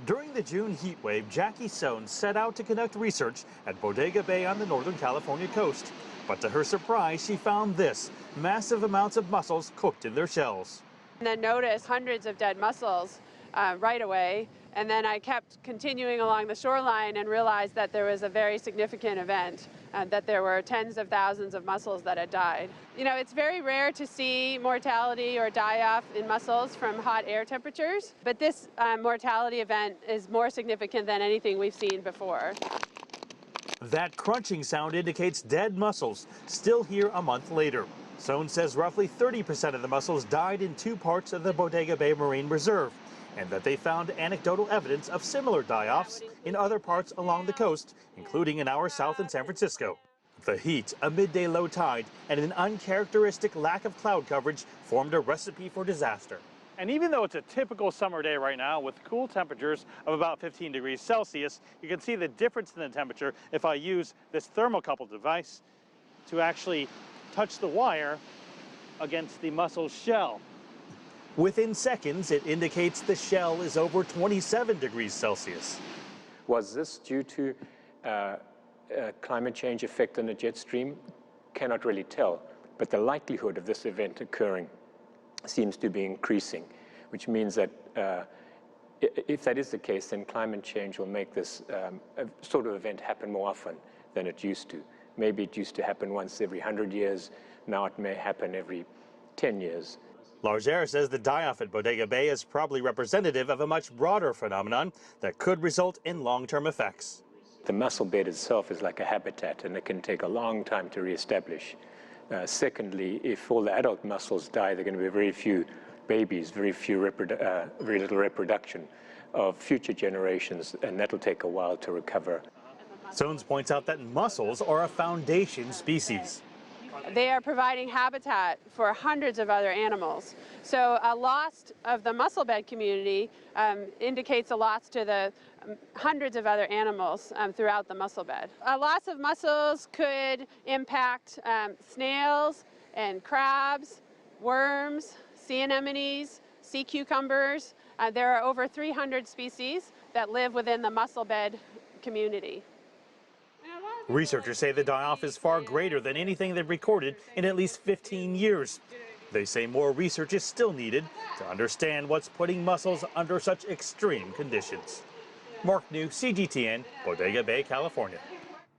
During the June heat wave, Jackie Sohn set out to conduct research at Bodega Bay on the Northern California coast. But to her surprise, she found this, massive amounts of mussels cooked in their shells. And then noticed hundreds of dead mussels right away. And then I kept continuing along the shoreline and realized that there was a very significant event, that there were tens of thousands of mussels that had died. You know, it's very rare to see mortality or die-off in mussels from hot air temperatures, but this mortality event is more significant than anything we've seen before. That crunching sound indicates dead mussels, still here a month later. Sohn says roughly 30% of the mussels died in two parts of the Bodega Bay Marine Reserve, and that they found anecdotal evidence of similar die-offs in other parts along the coast, including an hour south in San Francisco. The heat, a midday low tide, and an uncharacteristic lack of cloud coverage formed a recipe for disaster. And even though it's a typical summer day right now with cool temperatures of about 15 degrees Celsius, you can see the difference in the temperature if I use this thermocouple device to actually touch the wire against the mussel shell. Within seconds, it indicates the shell is over 27 degrees Celsius. Was this due to climate change effect on the jet stream? Cannot really tell, but the likelihood of this event occurring seems to be increasing, which means that if that is the case, then climate change will make this sort of event happen more often than it used to. Maybe it used to happen once every 100 years, now it may happen every 10 years. Largere says the die-off at Bodega Bay is probably representative of a much broader phenomenon that could result in long-term effects. The mussel bed itself is like a habitat, and it can take a long time to reestablish. Secondly, if all the adult mussels die, there are going to be very few babies, very little reproduction of future generations, and that'll take a while to recover. Sohn points out that mussels are a foundation species. They are providing habitat for hundreds of other animals. So a loss of the mussel bed community indicates a loss to the hundreds of other animals throughout the mussel bed. A loss of mussels could impact snails and crabs, worms, sea anemones, sea cucumbers. There are over 300 species that live within the mussel bed community. Researchers say the die-off is far greater than anything they've recorded in at least 15 years. They say more research is still needed to understand what's putting mussels under such extreme conditions. Mark New, CGTN, Bodega Bay, California.